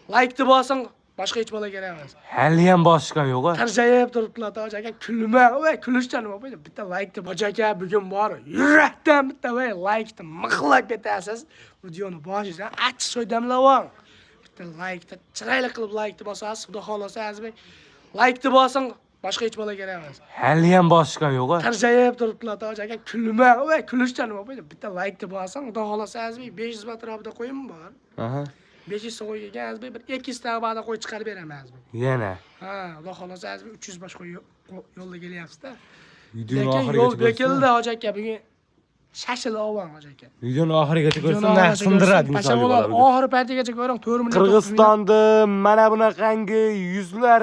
Like'ni bosing, boshqa hech bola kerak emas. Hali ham boshqa yo'q. Tirjayib turibdilar, Hoji aka kulma, voy kulishdan nima bo'ldi? Bitta like'ni Hoji aka bugun bor. Yurakdan bitta voy like'ni mixlab ketasiz. Videoni boshidan achchiq so'ydamlavang. Bitta like'ni chiroyli qilib like'ni bosasiz, xudo xolasa Azbek. Like'ni bosing, boshqa hech bola kerak emas. Hali ham boshqa yo'q. Tirjayib turibdilar, Hoji aka kulma, voy kulishdan nima bo'ldi? Bitta like'ni bosing, xudo xolasa Azbek 500 baht robida qo'yim bor. Aha. 500 so'm qo'ygan Azbek bir 200 ta ba'da qo'y chiqarib beraman Azbek. Yana. Ha, xudo xolasa Azbek 300 boshqa yo'lda kelyapsiz-da. Videoni Lekin oxirigacha yo'l bekildi Hoji aka bugun. Shashil olgan Hoji aka. Videoni oxirigacha ko'rsin, narx sindiradi inson. Oxiri paytigacha ko'ring, 4 million. Qirg'izistonda mana bunaqangi yuzlar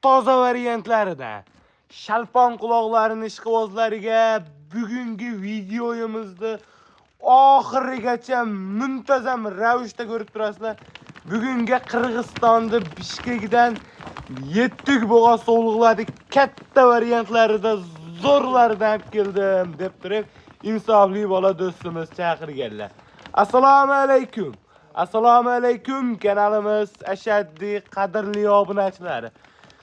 toza variantlarida shalpon quloqlarining ishqibozlariga bugungi videoyimizda oxirigacha muntazam ravishda ko'rib turasizlar. Bugungi Qirg'izistonda Bishkekdan yettik bo'g'oz sovliqlarning katta variantlarida zo'rlardan olib keldim deb turib, insofli bola do'stimiz chaqirganlar. Assalomu alaykum. Assalomu alaykum kanalimiz ashaddiy qadrli obunachilari.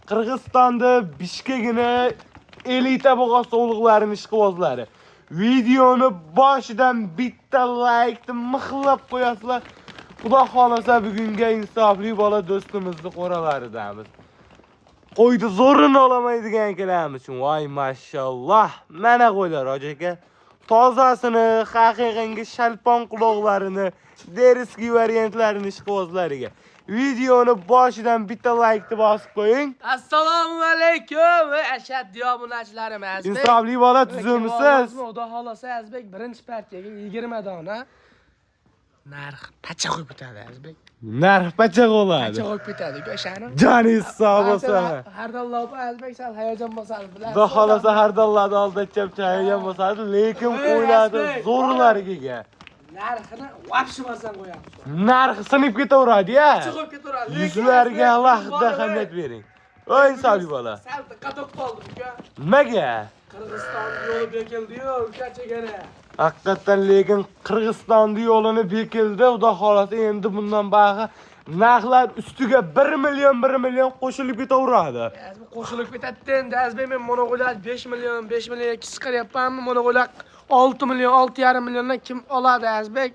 Qirg'izistonda Bishkekni elita bo'g'oz sovliqlarining ishqibozlari. Videoni boshidan bitta like'ni mixlab qo'yasizlar. Xudo xolasa bugungi insofli bola do'stimizni qo'ralaridamiz. Qo'ydi zo'rini olamaydigan kelamiz uchun. Voy mashalloh. Mana qo'ylar Hoji aka. Tozasini, haqiqatga shalpon quloqlarini, deriski variantlarini ishqibozlariga. Videoni boshidan bitta like'ni bosib qo'ying. Assalomu alaykum va ashaddiy obunachilarim Azbek. Insofli bola tuzumisiz? Xudo xolasa Azbek birinchi partiyaga 20 dona narx pacha qo'yib bitadi Azbek. Narx pacha bo'ladi. Pacha qo'yib bitadi o'shani. Joningiz sog' bo'lsin. Har dolla Azbek sal hayajon bosadi bilan. Xudo xolasa har dollada oldachab hayajon bosadi, lekin qo'yladi zo'rlariga. Narxini vapshimasan qo'yamiz. Narxi sinib ketaveradi-ya. Pacha qo'yib ketaveradi. Yuzlarga alohida ahamiyat bering. Voy insofli bola. Sal diqqat qoldi uka. Nimaga? Qirg'iziston yo'li bekildi-yu, uka chegara. Haqiqatan lekin Qirg'izistonning yo'lini bekildi. Xudo xolasa endi bundan bag'i narxlar ustiga 1 million qo'shilib ketaveradi. Azbek qo'shilib ketadi endi. Azbek men monoqo'lat 5 million chiqaryapmanmi? Monoqo'lat 6 million, 6,5 milliondan kim oladi Azbek?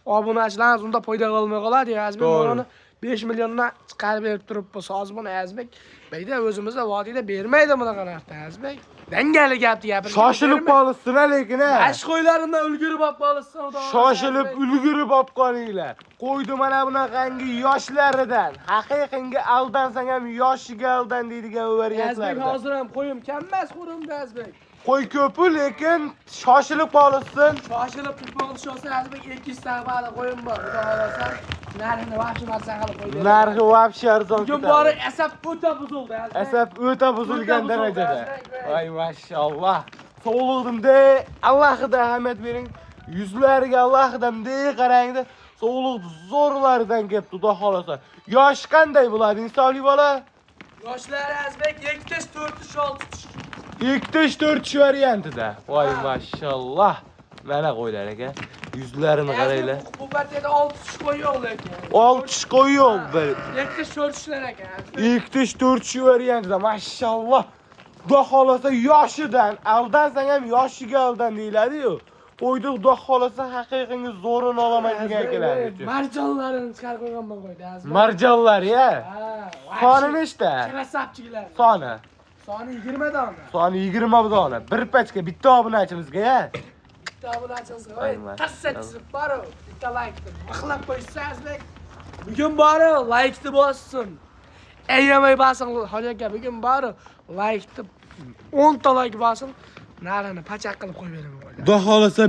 Obunachilarimiz unda foyda qilmay qoladi. Azbek buni 5 milliondan chiqarib berib turibdi sozbuni Azbek. Bayda o'zimizda vodiyda bermaydi bunaqa narxda Azbek. Dangali gapni gapirib. Shoshilib qolsin lekin a. Mashg'ullardan ulgurib olib qolsin xudo. Shoshilib ulgurib olib qolinglar. Qo'ydi mana bunaqangi yoshlaridan. Haqiqatga aldansang ham yoshiga aldan deydigan variantlar. Azbek hozir ham qo'yim kam emas qo'rimda Azbek. Qo'y ko'pi lekin shoshilib qolsin. Shoshilib pulpog'ni olsa Azbek 200 ta ba'da qo'yim bor. Xudo xolasa narxini vahshiy narsa qilib qo'ydi. Narxi vahshiy arzon ketadi. Bugun bori asab o'ta buzildi Azbek. Asab o'ta buzilgan darajada. Voy mashalloh. Sog'lig'imda alohida ahamiyat bering. Yuzlariga alohida qarangda. Sog'liq zo'rlaridan kelibdi xudo xolasa. Yosh qanday bo'ladi insofli bola? Yoshlari Azbek 2 tish 4 tish 6 tish. 2 tish 4 tish variantida. Voy mashalloh. Mana qo'ylar aka. Yuzlarini qaranglar. Bu partiyada 6 tish qo'y yo'q lekin. 6 tish qo'y yo'q bir. 2 tish 4 tishlar ekan. 2 tish 4 tish variantida. Mashalloh. Xudo xolasa yoshidan aldansang ham yoshiga aldan deyiladi-yu. Qo'ydi xudo xolasa haqiqatga zo'rini olamaydigan keladi. Marjonlarini chiqarib qo'yganman qo'ydi Azbek. Marjonlar-ya. Ha. Soni nechta? Krasavchiklar. Soni. Soni 20 dona. Soni 20 dona. Bir pachka bitta obunachimizga-ya. Bitta obunachimizga. Voy, tassa chizib bor. Bitta like'ni mixlab qo'ysa Azbek. Bugun bor, like'ni bossin. Ayamay bosin Hoji aka bugun bor, like'ni 10 ta like bosin. Narxini pachaq qilib qo'yib beraman. Xudo xolasa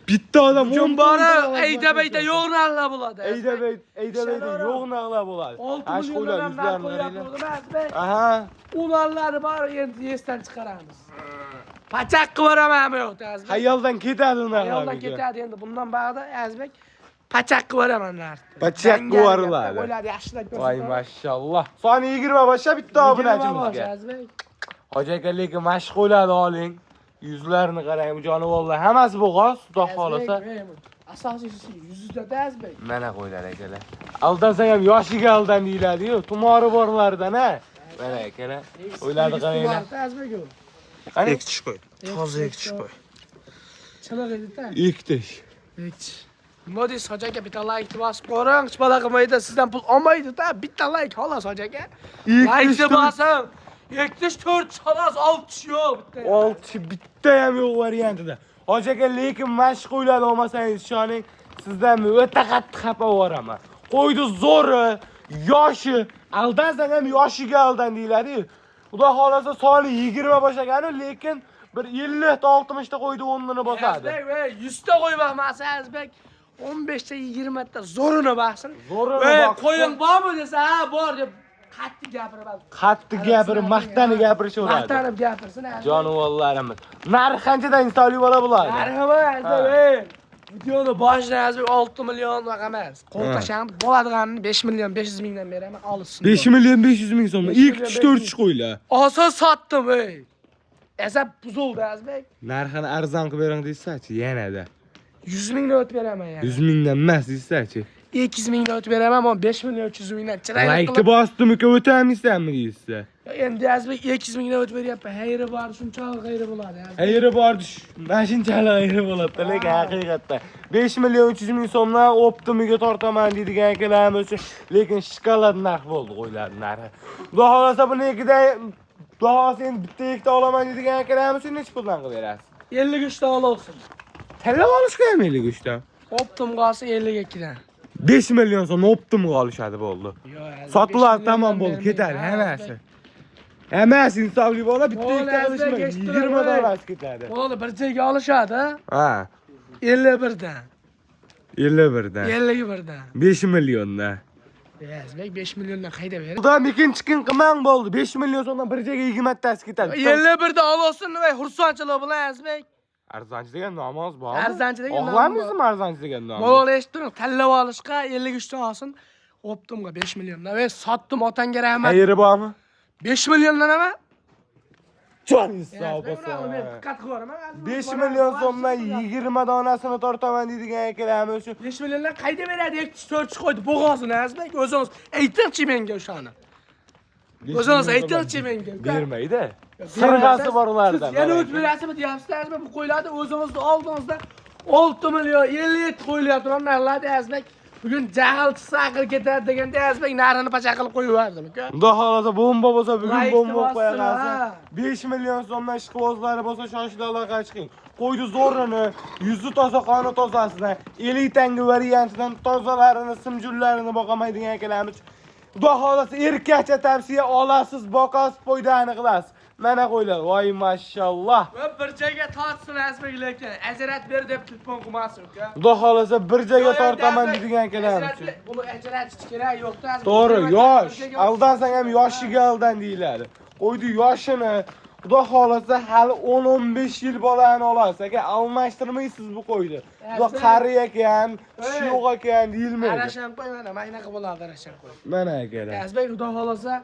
bitta odam 10 bor, ayda yo'q narxlar bo'ladi. Ayda yo'q narxlar bo'ladi. 6 milliondan narx qo'yapmiz Azbek. Aha. Ularni bor endi esdan chiqaramiz. Pachaq qilib beramanmi yo'qda Azbek? Hayoldan ketadi ular. Hayoldan ketadi endi bundan bag'da Azbek pachaq qilib beraman narxni. Pachaq qilib beriladi. O'yladi yaxshilab ko'rsin. Voy mashalloh. Soni 20 boshqa bitta obunachimizga. Hoji aka lekin mashg'ullarni oling. Yuzlarini qarang, bu jonivorlar hammasi bo'g'oz, xudo xolasa. asosiysi yuzda Azbek. Mana qo'ylar akalar. Aldansang ham yoshiga aldan deyiladi-yu, tumori borlardan ha. Mana akalar. O'yladi qaranglar. Azbek o. Qani? Ektish qo'y. Toza ektish qo'y. Chiliq edi-da. Ektish. Nima deysiz hojaga bitta like bosib qo'ying, hech bola qilmaydi, sizdan pul olmaydi-da. Bitta like xolos hojaga. Like bosing. Ektish 4 xolos 6 yo'q bitta. 6 bitta ham yo'q variantida. Hojaga lekin mashq qo'yladi olmasangiz ishoning, sizdan o'ta qattiq xafa bo'raman. Qo'ydi zo'ri, yoshi, aldansang ham yoshiga aldan deyiladi-yu. Xudo xolasa soni 20 boshlagan-u, lekin bir 50 ta 60 ta qo'ydi 10 ni bosadi. Azbek, 100 ta qo'ymaqmasa Azbek. 15 ta 20 ta zo'rini baqsin. Zo'rini baqsin. Qo'ying bormi desa, ha, bor deb qattiq gapirib. Qattiq gapirib, maqtanib gapirishadi. Maqtanib gapirsin Azbek. Jonivorlarimiz. Narx qanchadan installay bo'la bo'ladi? Marhamat Azbek. Videoni boshida Azbek 6 million raqam emas. Qo'ltasham bo'ladiganini 5 million 500 mingdan beraman, olsin. 5 million 500 ming so'm. 2-4 qo'ylar. Oson sotdim, ey. Esa buzildi Azbek. Narxini arzon qilib bering deysa-chi, yanada. 100 mingdan o'tib beraman yani. 100 mingdan emas deysa-chi. 200 mingdan o'tib beraman, men 5 million 300 mingdan chiroyli Like bosdim-ku o'tamisanmi deysiz? Endi Azbek 200 mingdan o'tib beryapman. Xayri bor, shunchalik xayri bo'ladi. Ayri bordi, mashinchalik ayri bo'ladi, lekin haqiqatda 5 million 300 ming so'mdan optimiga tortaman deydigan akalarimiz uchun, lekin shokolad narx bo'ldi qo'ylarning narxi. Xudo xolasa buni ikkida Xudo sen bitta ikkita olaman deydigan akalarimiz uchun necha puldan qilib berasiz? 53 ta olsin. Talla olishga ham 53 ta. Optim qolsa 52 dan. 5 million so'm optimga olishadi bo'ldi. Sotular tamam bo'ldi, ketadi hammasi. Emas, insofli bola bitta ikkita qilishmaydi. 20 dollar ketadi. Bo'ldi, bir joyga olishadi. Ha, 51 dan. 51 dan. 51 dan. 5 milliondan. Azbek 5 milliondan qayda beradi? Xudoim ikkinchi kun qilmang bo'ldi. 5 million so'mdan bir joyga 20 tasi ketadi. 51 dan olsin va xursandchilik bilan Azbek. Arzonchi degan nomoz bormi? Arzonchi degan nom Oxlamizmi arzonchi degan nom? Bo'ldi, eshitdim, tanlab olishga 53 ta olsin. Optimga 5 milliondan va sotdim otangga rahmat. Xayri bormi? 5 milliondan nima? Joningiz sog' bo'lsin. Diqqat qilaman. 5 million so'mdan 20 donasini tortaman deydigan akalarimiz uchun 5 milliondan qayda beradi? 4 qo'ydi bo'g'ozini Azbek. O'zingiz aytingchi menga o'shani. O'zingiz aytingchi menga. Bermaydi. Sirg'asi bor ulardan. Siz yana o'tib berasizmi deyapsizmi? Bu qo'ylarni o'zingizni oldingizda 6 million 57 qo'yilyapti narxlarda Azbek. Bugun jahl chiqsa aql ketadi deganda Azbek narini pacha qilib qo'yverdim, uka. Xudo xolasa bomba bo'lsa bugun Like bomba bossin, qo'yasiz. ha. 5 million so'mdan ishqibozlari bo'lsa shoshilib aloqa chiqing. Qo'ydi zo'rini, yuzi toza, qoni tozasidan, elitanga variantidan tozalarini, simjullarini boqamaydigan akalarimiz. Xudo xolasa erkakcha tavsiya olasiz, boqasiz, foydani qilasiz. Mana qo'ylar, voy mashalloh. Va bir joyga tortsin Azbek lekin ajrat ber deb telefon qilmasin, uka. Xudo xolasa bir joyga tortaman deydigan akalarimiz uchun. Buni ajratish kerak yo'qda Azbek. To'g'ri, yosh. Aldansang ham yoshiga aldan deyiladi. Qo'ydi yoshini. Xudo xolasa hali 10-15 yil bolani olasiz. Aka, almashtirmaysiz bu qo'ydi. Xudo qari ekan, tishi yo'q ekan deyilmaydi. Qarasham qo'y mana, mayna qilib oladi, qarasham qo'y. Mana akalar. Azbek xudo xolasa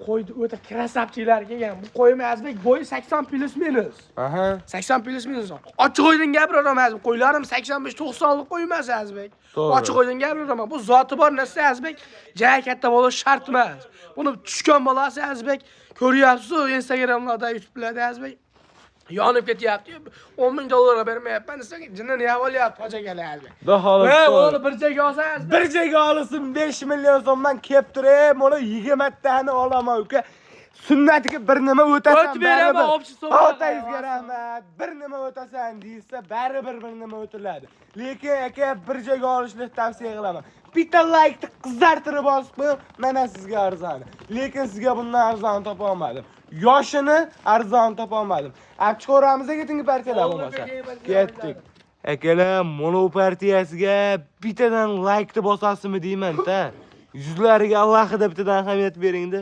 qo'ydi o'ta krasavchilar kelgan. Bu qo'yim Azbek bo'yi 80 plus minus. Aha. 80 plus minus. Ochiq o'ydan gapiraman Azbek. Qo'ylarim 85-90 lik qo'ymas Azbek. To'g'ri. Ochiq o'ydan gapiraman. Bu zoti bor narsa Azbek. Jay katta bo'lish shart emas. Buni tushgan bolasi Azbek ko'ryapsiz, Instagramlarda, YouTube'larda Azbek yonib ketyapti. 10 ming dollar bermayapman desa, jinni yavolyapti hojaga Azbek. Xudo xolasa. O'g'li bir joyga olsa Azbek. Bir joyga olsin 5 million so'mdan kelib turib, mana 20 tani olaman uka. Sunnatiga bir nima o'tasan, O'tib beraman, общество. Otangizga rahmat. Bir nima o'tasan deysa, baribir bir nima o'tiladi. Lekin aka bir joyga olishni tavsiya qilaman. Bitta like qizartirib bosib qo'ying, mana sizga arzon. Lekin sizga bundan arzon topa olmadim. Yoshini arzon topa olmadim. Apchiqo'ramizga keting partiyalar bo'lmasa. Ketdik. Akalar, mono partiyasiga bittadan like deb bosasizmi deyman-da. Yuzlariga alohida bittadan ahamiyat beringda.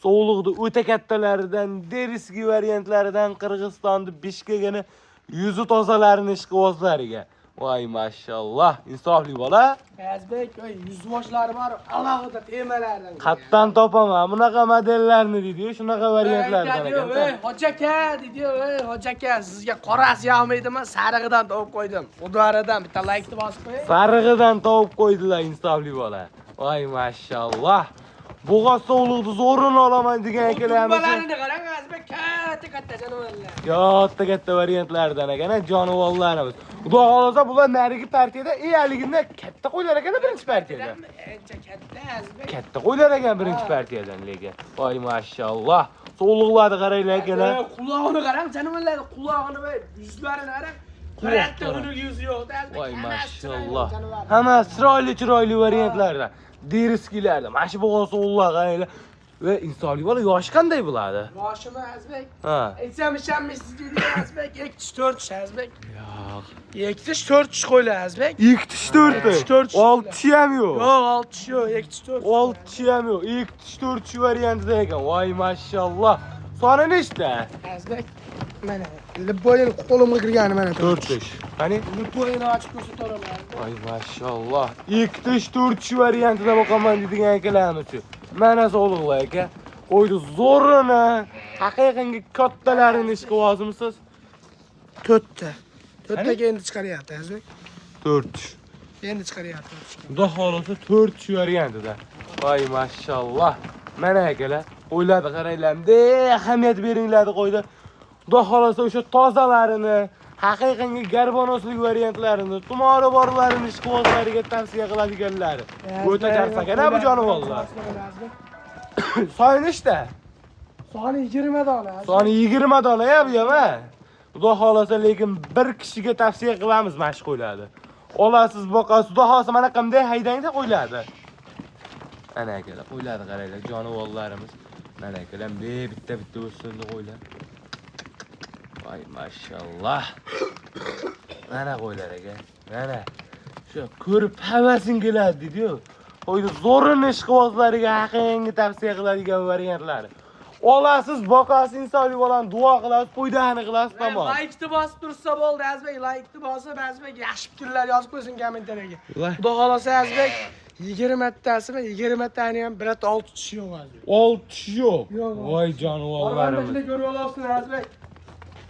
Sog'liqni o'ta kattalaridan, deriski variantlaridan Qirg'izistonning Bishkekini yuzi tozalarini ishqibozlariga. Vay maşallah. İnsafli bola. Azbek, yüzboşlari bor, alohida temalardan. Qatdan topaman. Bunaqa modellarni deydi, shunaqa variantlardan ekan. Hoji aka dedi, hoji aka sizga qorasi yoqmaydimi? Sarig'idan topib qo'ydim. Udoridan bitta laykni bosib qo'ying. Sarig'idan topib qo'ydilar insofli bola. Vay maşallah. Bo'g'oz sog'liqni zo'rini olaman degan akalarimiz. Tumbalarni qarang, Azbek katta jonivorlar. Katta variantlardan ekan, jonivorlarimiz. Xudo xolasa bular narigi partiyada eyaligida katta qo'ylar ekan birinchi partiyada. Ancha katta Azbek. Katta qo'ylar ekan birinchi partiyadan lekin. Voy maşallah. Sog'liqlarni qaranglar akalar. Qulog'ini qarang, jonivorlar qulog'ini va yuzlarini qarang. Katta unul yuzi yo'q, Azbek. Voy maşallah. Hammasi chiroyli variantlardan. Deriskilarda, mana shu bo'g'oz sog'liqlar qaranglar. Ve insonli bola yoshi qanday bo'ladi? Yoshimi Azbek? Ha. Aytsam ishonmaysiz deydi Azbek. 2-4 Azbek. Yo'q. 2-4 qo'ylar Azbek. 2-4. 6 ham yo'q. Yo'q, 6 yo'q, 2-4. 6 ham yo'q. 2-4 variantida ekan. Voy maşallah. Soni nechta? Azbek. Mana Libboyning qo'limga kirgani mana 4. Qani? Libboyni ochib ko'rsataman. Voy maşallah. 2-4 variantida boqaman deydigan akalarimiz. Mana sog'liqlar aka. Qo'ydi zo'rini, haqiqatga kattalarini ish qilyapsizmisiz? 4ta. 4taga endi chiqaryapti Azbek. 4. Endi chiqaryapti. Xudo xolasa 4 variantida. Voy maşallah. Mana akalar, qo'ylarni qaranglar. Ahamiyat beringlarni qo'ydi. Xudo xolasa o'sha tozalarini, haqiqatga garbonoslik variantlarini, tumori borlarini ish qilyapsizlarga tavsiya qiladiganlari. O'ta charchagan bu jonivorlar. Soni nechta? Soni 20 dona. Soni 20 dona bu ham. Xudo xolasa lekin bir kishiga tavsiya qilamiz mana shu qo'ylarni. Olasiz, boqasiz, xudo xolasa mana qanday haydangda qo'ylarni. Ana akalar, qo'ylarni qaranglar, jonivorlarimiz. Mana akalar, bitta o'sindi qo'ylar. Voy maşallah. Mana qo'ylar aka. Mana shu ko'rib havasing keladi dedi-yu. Qo'yni zo'rini ish qilyapsizlarga haqiqatga tavsiya qiladigan variantlari. Olasiz, boqasiz, insonli bo'lani duo qilasiz, foydani qilasiz, tamom. Like'ni bosib tursa bo'ldi Azbek, like'ni bosib Azbek yaxshi fikrlar yozib qo'ysin kommentariyaga. Xudo xolasa Azbek 20 tasimi, 20 tani ham birata 6 tishi yo'q Azbek. 6 tishi yo'q. Yo'q. Voy jonivorlarimiz. Shuni ko'rib olasiz Azbek.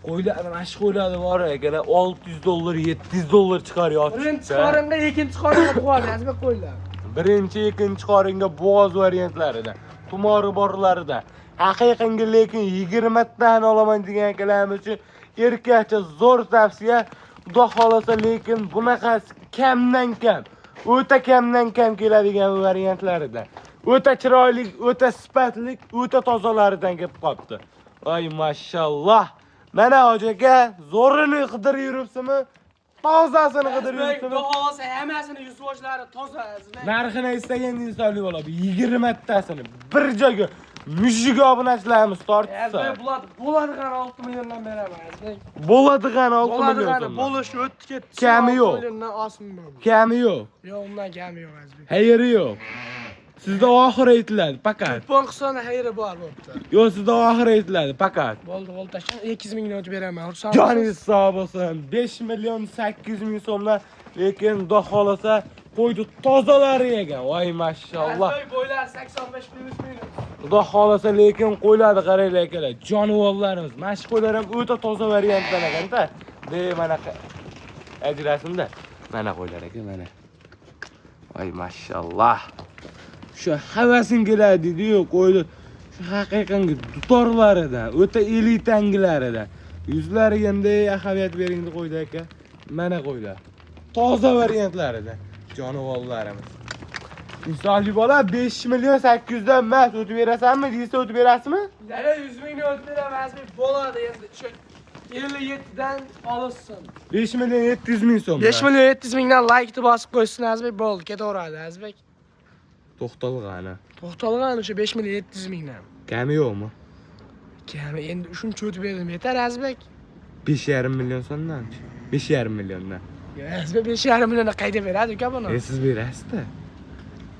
Qo'ylar, mana shu qo'ylarni bor akalar, $600, $700 chiqaryapti. Birinchi qoringa, ikkinchi qoringa qo'yadi Azbek qo'ylar. Birinchi, ikkinchi qoringa bo'g'oz variantlarida, tumori borlarida. Haqiqatga lekin 20 tani olaman degan akalarimiz uchun erkakcha zo'r tavsiya. Xudo xolasa lekin bunaqasi kamdan kam, o'ta kamdan kam keladigan variantlarida. O'ta chiroyli, o'ta sifatli, o'ta tozalaridan kelib qopti. Voy maşallah. Mana hoji aka, zo'rini qidirib yuribsizmi? Tozasini qidirib yuribsizmi? Xudo xolasa hammasini yuzboshlari toza Azbek. Narxini istagan insonli bo'ladi. 20 tasini bir joyga mushiga obunachilarimiz tortsa. Azbek bo'ladigan 6 milliondan beraman Azbek. Bo'ladigan 6 million Bo'ladigan so'm. bo'lishi o'tdi ketdi. Kami yo'q. 6 milliondan osim bo'ldi. Kami yo'q. Yo'q, undan kami yo'q Azbek. Hayri yo'q. Sizda oxir aytiladi, faqat. Kupon qilsani hayri bor bo'pti. Yo'q, sizda oxir aytiladi, faqat. Bo'ldi, tashan 200 ming o'tib beraman. Joningiz sog' bo'lsin. 5 million 800 ming so'mdan, lekin xudo xolasa qo'ydi tozalari ekan. Voy maşallah. Azbek bo'ylar 85 plus minus. Xudo xolasa lekin qo'ylarni qaranglar akalar. Jonivorlarimiz. Mana shu qo'ylar ham o'ta toza variantdan ekan-da. Mana ajrasimda. Mana qo'ylar ekan, mana. Voy maşallah. Shu havasing keladi dedi-yu, qo'ydi. Shu haqiqatga dutorlaridan, o'ta elitangilaridan. Yuzlariga ham ahamiyat bering deb qo'ydi aka. Mana qo'ylar. Toza variantlaridan jonivorlarimiz. Insonli bola 5 million 800 dan emas, o'tib berasanmi? Deysa o'tib berasizmi? Yana 100 mingni o'tib beraman Azbek. Bo'ladi endi. Shu 57 dan olsin. 5 million 700 ming so'm. 5 million 700 mingdan like'ni bosib qo'ysin Azbek, bo'ldi, ketaveradi Azbek. To'xtalg'ani. To'xtalgan o'sha 5 million 700 mingdan. Kami yo'qmi? Kami endi shuncha o'tib berdim, yetar Azbek. 5,5 million so'mdan-chi. 5,5 milliondan. Azbek 5,5 milliondan qayda beradi uka buni? Siz berasiz-da.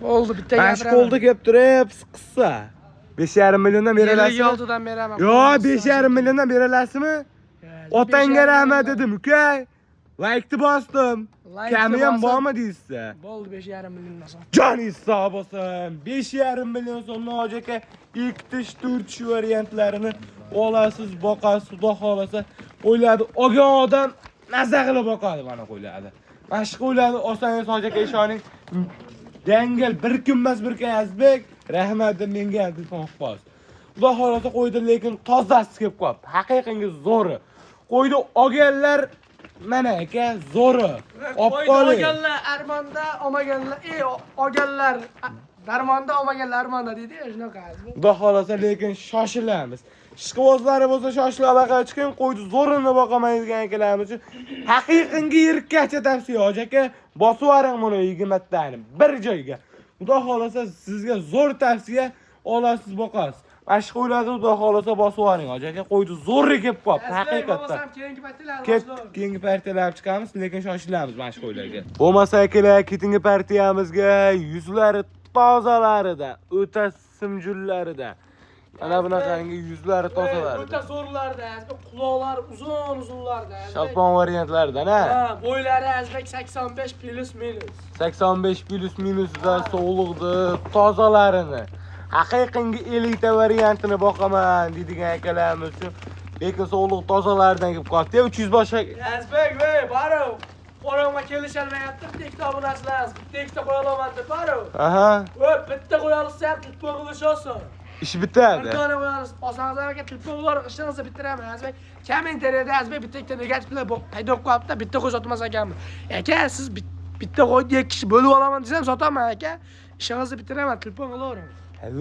Bo'ldi, bitta Bash qo'lda kelib turib, qissa. 5,5 milliondan beralasizmi? 56 dan beraman. Yo, 5,5 milliondan beralasizmi? Otangga rahmat dedim, uka. Like'ni bastım. Like'ni Kamiyam bosib. bormi deysiz? Bo'ldi 5,5 milliondan so'ng. Johnny sağ olsun. 5,5 milyon so'mni hojaka 2-4 variantlarini olasiz, boqasiz, xudo xolasa o'yladi. Olgan odam mazza qilib boqadi mana qo'yladi. Mana shu qo'yladi, osongiz hojaka ishoning. Dangal bir kunmas bir kun Azbek, rahmat deb menga telefon qilib qo'ydi. Xudo xolasa qo'ydi, lekin tozasi kelib qoldi. Haqiqatga zo'ri. Qo'ydi olganlar mana aka zo'ri. Olganlar armonda, olmaganlar, olganlar darmonda, olmaganlar armonda deydi, shunaqa Azbek. Xudo xolasa lekin shoshilamiz. Ishqibozlari bo'lsa shoshilib aloqaga chiqing, qo'ydi zo'rini boqamaydigan akalarimiz uchun haqiqatga yirikkacha tavsiya aka, bosib yuboring buni 20 tani bir joyga. Xudo xolasa sizga zo'r tavsiya, olasiz boqasiz. Mashq o'yladi, xudo xolasa bosib yuboring aka, qo'ydi zo'ri kelib qoldi haqiqatdan. Keyingi partiyalar Keyingi partiyalarga chiqamiz, lekin shoshilamiz mashq o'ylarga. Bo'lmasa akalar, keyingi partiyamizga yuzlari tozalaridan, o'ta simjullaridan. Mana bunaqangi yuzlari tozalarida. O'ta zo'rlarda, Azbek, quloqlar uzun-uzunlarda. Shalpon variantlaridan, ha? Ha, bo'ylari Azbek 85 plus minus. 85 plus minusda sog'liqni tozalarini. Haqiqatga elita variantini boqaman deydigan akalarimiz uchun, lekin sog'liq tozalaridan kelib qoldi. 300 boshqa Azbek, voy, baro. Qo'rog'ima kelisholmayapti, bitta obunachilar, bitta qo'ya olaman deb baro. Aha, Voy, bitta qo'ya olsa ham telefon qilish oson. ish bitadi. Bir dona qo'ya olsa, osangiz aka telefonlar ishingizni bitiraman Azbek. Kommentariyada Azbek bitta negativlar paydo bo'lib qolibdi, bitta qo'y sotmas ekanman. Aka, siz bitta qo'yni 2 kishi bo'lib olaman desam sotaman aka. Ishingizni bitiraman, telefon qilavering.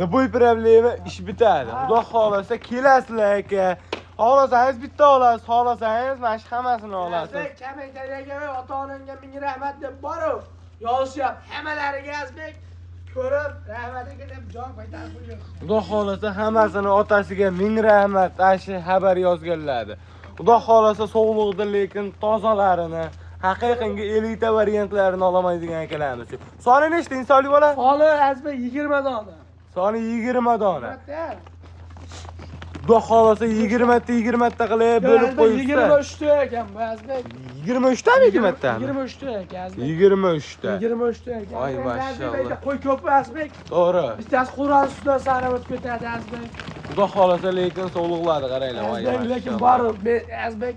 Любой problema ish bitadi. Xudo xolasa kelasizlar aka. Xohlasangiz bitta olasiz, xohlasangiz mana shu hammasini olasiz. Azbek, kommentariyaga ota-onangga ming rahmat deb boru yozishyapti. Hammalariga Azbek ko'rib, rahmatiga deb jon qaytarib qo'ygan. Xudo xolasa hammasini otasiga ming rahmat ashi xabar yozganlardi. Xudo xolasa sog'liqda lekin tozalarini, haqiqatga elita variantlarini olamaydigan akalarimiz uchun. Soni nechta insonli bola? Soni Azbek 20 dona. Soni 20 dona. Xudo xolasa 20 ta 20 ta qilib bo'lib qo'yibsiz. 23 ta ekan bu Azbek. 23 tami 20 ta? 23 ta ekan Azbek. 23 ta. 23 ta ekan. Ay, maşallah. Qo'y ko'p Azbek. To'g'ri. Bittasi Qur'on ustidan sara o'tib ketadi Azbek. Xudo xolasa lekin sog'liqlari qaranglar. Voy, Azbek lekin bor Azbek.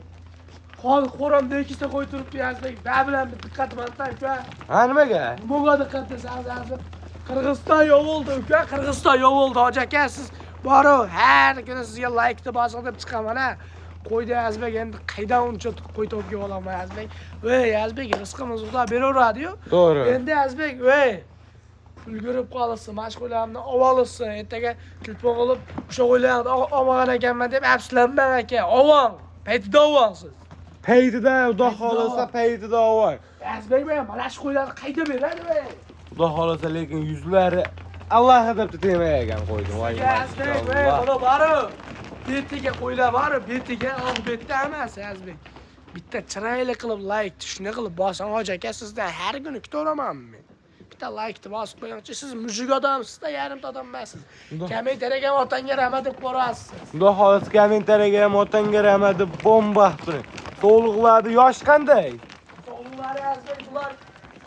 Qur'onda ikkita qo'y turibdi Azbek. Da bilan diqqatman aka. Ha nimaga? Bunga diqqat qilsangiz Azbek. Qirg'iziston yo'voldi uka, Qirg'iziston yo'voldi hoji aka, siz boru har kuni sizga like deb bosib deb chiqaman ha. Qo'ydi Azbek, endi qaydan uncha qo'y topga olaman Azbek. Voy Azbek, rizqimiz Xudo beraveradi-yu. To'g'ri. Endi Azbek, voy ulgurib qolsin, mashg'ullarni ololsin, ertaga telefon qilib o'sha qo'ylarni olmagan ekanman deb afsuslanmang aka. Olvang, paytida olvangsiz. Paytida, xudo xolasa paytida voy. Azbek, mana shu qo'ylarni qayda beradi voy? Xudo xolasa lekin yuzlari Alloh deb temagan qo'ydim. Voy. Azbek, voy, mana baro. Betiga qo'ylar bor, betiga, betda emas Azbek. Bitta chiroyli qilib like, shuni qilib bosing hoji aka, sizdan har kuni kutaveramman men. Bitta like bosib qo'yingchi, siz mujik odamsiz-da, yarimta odam emassiz. Kommentariyaga ham otangga rahmat deb borasiz. Xudo xolasa kommentariyaga ham otangga rahmat deb bomba qiling. Sog'liqlari yosh qanday? Sog'liqlari Azbek, bular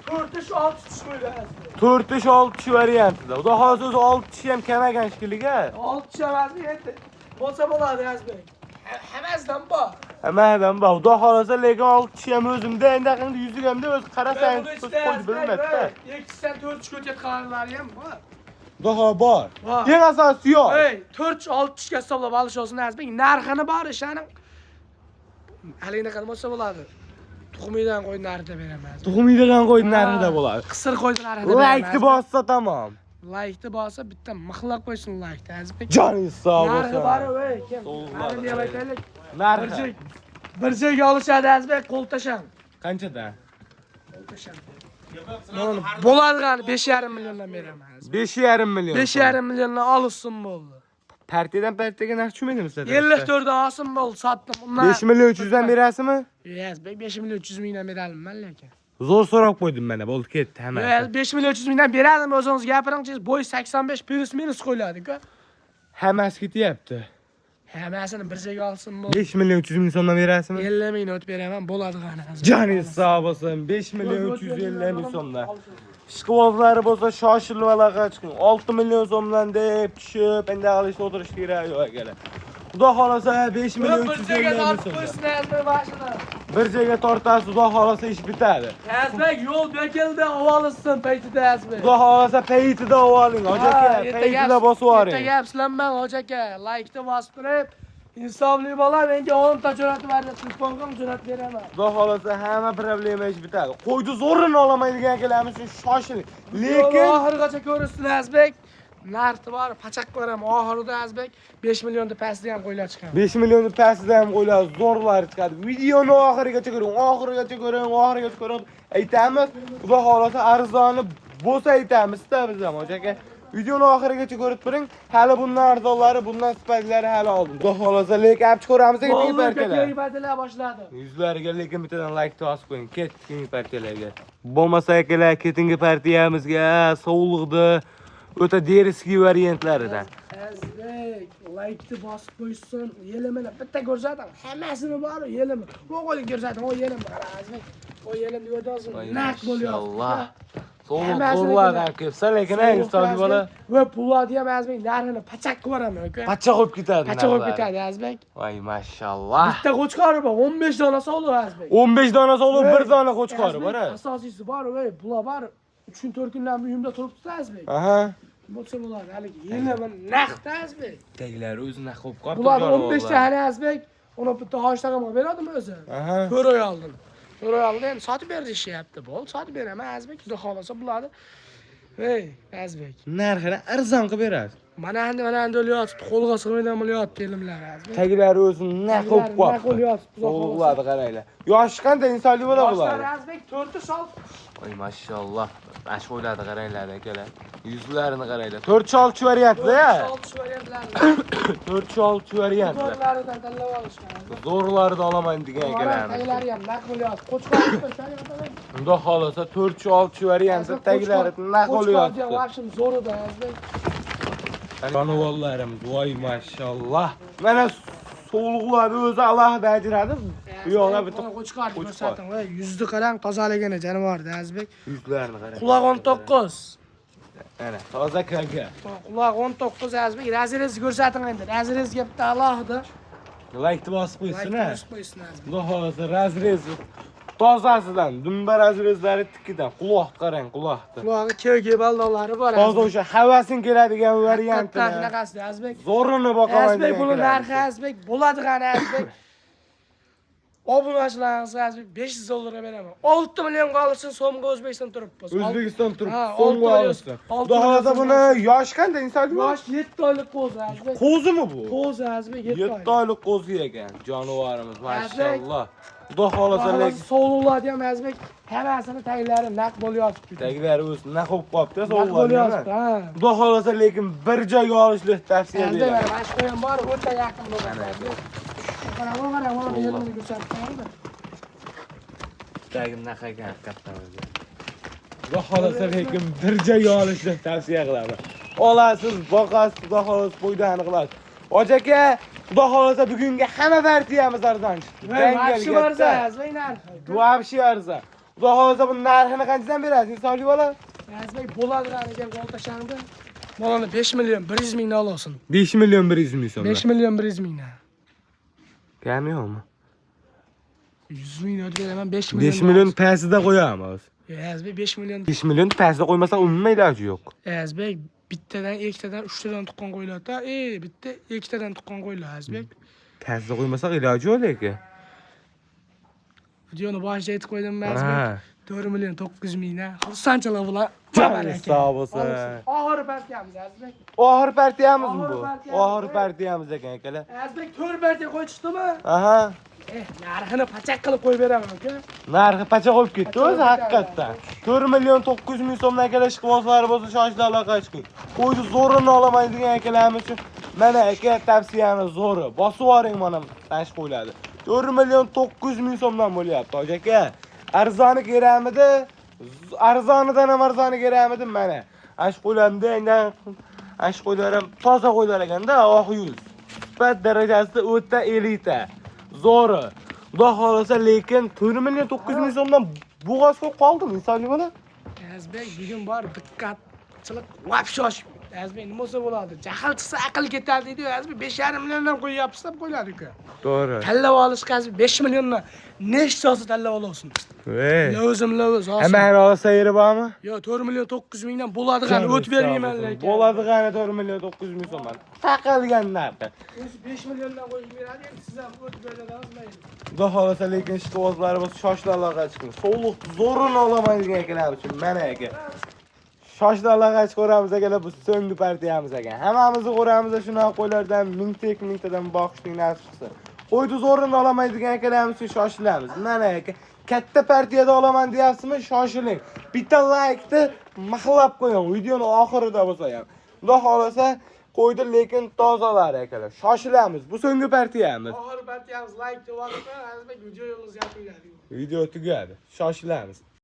4-6 tush qo'ydi Azbek. 4-6 variantida. Xudo xolasa o'zi 6 ham kamagan shekilliga. 6 tush emasmi endi? Bo'lsa bo'ladi Azbek. Hammasidan bor. Hammadan bor. Xudo xolasa lekin 6 ham o'zimda, endi qanday yuzigamda o'zi qarasangiz qo'yib bilmaydi-da. 2dan 4 tush ko'tarib qalanlari ham bor. Xudo xolasa bor. Bor. Eng asosiysi yo'q. Ey, 4-6 tushga hisoblab olish olsin Azbek. Narxini bor ishaning. Halina qilib bo'lsa bo'ladi. Tuxumidan qo'y narxida beraman. Tuxumiydigan qo'yning narxida bo'ladi. Qisir qo'y narxida beraman. Like bossa tamom. Like bossa bitta mixlab qo'ysin like Azbek. Joningiz sog' bo'lsin. Narxi bor ey, kim? So'g'ladi. Narxini ham aytaylik. Narxi Bir joyga olishadi Azbek, qo'l tashang. qanchada? Qo'l tashang. Bo'ladi qani 5,5 milliondan beraman. 5,5 million. 5,5 milliondan olsin bo'ldi. Partiyadan partiyaga narx tushmaydimi sizlar? 54 dan olsin bo'ldi, sotdim. Undan 5 million 300 dan berasizmi? Azbek 5 million 300 mingdan beralman lekin. Zo'r so'rab qo'ydim mana, bo'ldi ketdi hammasi. 5 million 300 mingdan beradimi o'zingiz gapiringchi, bo'y 85 plus minus qo'yiladi-ku. Hammasi ketyapti. Hammasini bir joyga olsin bu. 5 milyon 300 ming so'mdan berasizmi? 50 ming o'tib beraman, bo'ladi qani. Joningiz sog' bo'lsin. 5 milyon 350 ming so'mdan. Ishqibozlari bo'lsa shoshilib aloqa chiqing. 6 milyon so'mdan deb tushib, endi qilishga o'tirish kerak yo'q akalar. Xudo xolasa 5 milyon 350 ming so'mdan. Bir joyga tortasiz, xudo xolasa ish bitadi. Azbek yo'l bekildi, ovolissin paytida Azbek. Xudo xolasa paytida oling, hojaka, paytida bosib yuboring. Ertaga gapsizlanmang hojaka, like-ni bosib turib, insofli bola menga 10 ta jo'natib berdi, telefonga jo'natib beraman. Xudo xolasa hamma problema ish bitadi. Qo'yni zo'rini olamaydigan akalarimiz uchun shoshiling. Lekin oxirigacha ko'rishsin Azbek. Narxi bor, pachak ko'raman. Oxirida Azbek 5 millionda pastda ham qo'ylar chiqadi. 5 millionni pastida ham qo'ylar zo'rlar chiqadi. Videoni oxirigacha ko'ring, oxirigacha ko'ring. Aytamiz, xudo xolasa arzoni bo'lsa aytamizda biz ham aka. Videoni oxirigacha ko'rib turing. Hali bundan arzonlari, bundan sifatlari hali oldin. Xudo xolasa lekin olib ko'ramiz keyingi partiyalar. Keyingi partiyalar boshladi. Yuzlariga lekin bittadan like bosib qo'ying. Keyingi partiyalarga. Bo'lmasa akalar, keyingi partiyamizga sovliqdi. O'ta deriski variantlaridan. Azbek, like-ni bosib qo'ysin. Yelimini bitta ko'rsatam. Hammasini bor, yelim. O'g'il ko'rsatam, o yelim bor Azbek. O yelim yo'dolsin. Naq bo'lyapti. Alloh. So'liq qo'llardan kelsa, lekin insofli bola. Va pullarni ham Azbek narxini pachak ko'raman, aka. Pacha qo'yib ketadi. Pacha qo'yib ketadi Azbek. Voy mashallah. Bitta qo'chqori bor, 15 dona sovliq Azbek. 15 dona sovliq, 1 dona qo'chqori bor. Asosiysi bor, va pullar bor. 3-4 kundan uyimda turibdi Azbek. Aha. Bo'lsa bo'ladi, haligi yilni naqd Azbek. Taglari o'zi naq qo'yib qoldi. Bular 15 ta hali Azbek, uni bitta hoshtaga beradimi o'zi? Aha. 4 oy oldim. 4 oy oldim, endi sotib ber deyapti. Bo'ldi, sotib beraman Azbek, xudo xolasa bo'ladi. Hey, Azbek. Narxini arzon qilib berasiz. Mana endi o'lyapti, qo'lga sig'maydigan bo'lyapti filmlar Azbek. Taglari o'zi naq qo'yib qoldi. Naq o'lyapti, xudo xolasa. So'liqlarni qaranglar. Yoshi qanday insonli bo'la Yoshlar bo'ladi. Azbek 4 sol. Voy mashallah. Ashqo'ylarni qaranglar akalar. Yuzlarini qaranglar. 4 variantda-ya. 4 variantlar. 4 variantda. Zo'rlaridan tanlab olishgan. Zo'rlarni olaman degan akalarimiz. Taglari ham naq bo'lyapti. Qo'chqorni shariatdan. Xudo xolasa 4 variantda taglari naq bo'lyapti. Qo'chqorni vaqtim zo'rida Azbek. Jonivorlarimiz, voy mashallah. Mana so'liqlarni o'zi alohida ajradi. Bu yoqda bitta qo'chqor ko'rsating, voy yuzni qarang, tozaligini jonivorda Azbek. yuzlarini qarang. Quloq 19. Mana toza kaka. Quloq 19 Azbek. Razrez ko'rsating endi. Razrezga bitta alohida. Like bosib qo'ysin-a. Bosib qo'ysin Azbek. Xudo xolasa razrez tozasidan, dumba razrezlari tikkidan. Quloqni qarang, quloqni. Qulog'i kevga baldonlari bor. Toza o'sha havasin keladigan varianti. Qanaqasi Azbek? Zo'rini boqaman. Azbek buni narxi Azbek bo'ladi qani Azbek. Obunachilaringiz Azbek 500 dollarga beraman. 6 million qolsin so'mga O'zbekiston turibmiz. O'zbekiston turib, Ha, so'mga 6 olsin. Xudo xolasa buni yosh qanday inson? Yosh 7 oylik qo'zi Azbek. Qo'zimi bu? Qo'zi Azbek 7 oylik. 7 oylik qo'zi ekan. Jonivorimiz mashallah. Xudo xolasa lekin so'luvlarni ham Azbek hammasini taglari naq bo'lyapti. taglari o'zi naq bo'lib qolibdi, Naq so'llarni. bo'lyapti. Ha. Xudo xolasa lekin bir joyga olishni tavsiya Azbek beraman. mana shu ham bor, o'ta yaqin bo'ladi. Qarang, mana yerini ko'rsatdim. Tagim naq ekan haqiqatan o'zi. Xudo xolasa lekin bir joyga olishni tavsiya qilaman. Olasiz, boqasiz, xudo xolasa foydani qilasiz. Ojaka, xudo xolasa bugungi hamma partiyamiz arzon chiqdi. Yaxshi barza Azbek narxi. Voобще arzon. Xudo xolasa bu narxini qanchadan berasiz, insonli bola? Azbek bo'ladi qani gap o'ltashamdi. Bolani 5 million 100 mingdan olsin. 5 million 100 ming so'm. 5 million 100 mingdan. Kam yo'qmi? 100 ming o'tib beraman 5 million. 5 million pastida qo'yamiz. Azbek 5 million. 5 million pastida qo'ymasak umuman iloji yo'q. Azbek bittadan, ikkitadan, uchtadan tuqqan qo'yiladi. Bitta, ikkitadan tuqqan qo'yiladi Azbek. Pastida qo'ymasak iloji yo'q lekin. Videoni boshida aytib qo'ydim Ha. Azbek. 4 million 900 mingdan. Xursandchilar bular. Sog' bo'lsin. Oxiri partiyamiz Azbek. Oxir partiyamizmi bu? Oxir partiyamiz. Oxir partiyamiz ekan akalar. Azbek 4 partiya qo'yishdimi? Aha. Narxini pachak qilib qo'yib beraman aka. Narxi pacha qo'yib ketdi o'zi haqiqatdan. 4 million 900 ming so'mdan akalar ishqibozlari bo'lsa shoshila aloqa chiqing. Qo'yni zo'rini olamaydigan akalarimiz uchun mana aka tavsiyani zo'ri. Bosib yuboring mana tash qo'yiladi. 4 million 900 ming so'mdan bo'lyapti aka. Arzoni keramidi? Arzonidan ham arzoni keramidi? Mana. Ash qo'ylamda endi ash qo'ylarim toza qo'ylar ekanda, oq yuz. sifat darajasida o'ta elita. Zo'ri. Xudo xolasa, lekin 4 million 900 ming so'mdan bo'g'az qo'yib qoldimi insonli bola? Azbek bugun bor diqqatchilik vapshosh. Azbek nima bo'lsa bo'ladi. Jahl chiqsa aql ketadi deydi. Azbek 5,5 milliondan qo'yyapsiz deb qo'yadi-ku. To'g'ri. Tanlab olishga azbek 5 milliondan nechta tanlab olasiz? Lozim. Hamma olsa yeri bormi? Yo 4 million 900 mingdan bo'ladigan o't bermayman lekin. Bo'ladigan 4 million 900 ming so'm. Taqilgan narxi. 5 milliondan qo'yib beradi, endi siz ham o't beradingizmi? Xudo xolasa, lekin ishqibozlarimiz shoshla aloqa chiqing. Sovuq zo'rini olaman degan ekanlar uchun mana aka. Shoshla aloqa chiqaramiz akalar, bu so'nggi partiyamiz ekan. Hammamizni ko'ramiz shunaqa qo'ylardan mingtadan boqishning nasib qilsin. Qo'yni zo'rini olamaydigan akalarimiz uchun shoshilamiz. Mana aka, katta partiyada olaman deyapsizmi? Shoshiling. Bitta like-ni maxlab qo'ying. Videoni oxirida bo'lsa ham. Xudo xolasa, qo'ydi lekin tozalar akalar. Shoshilamiz. Bu so'nggi partiyamiz. Oxir partiyamiz like deb olib, Azbek video yo'lingiz yapiladi. Video tugadi. Shoshilamiz.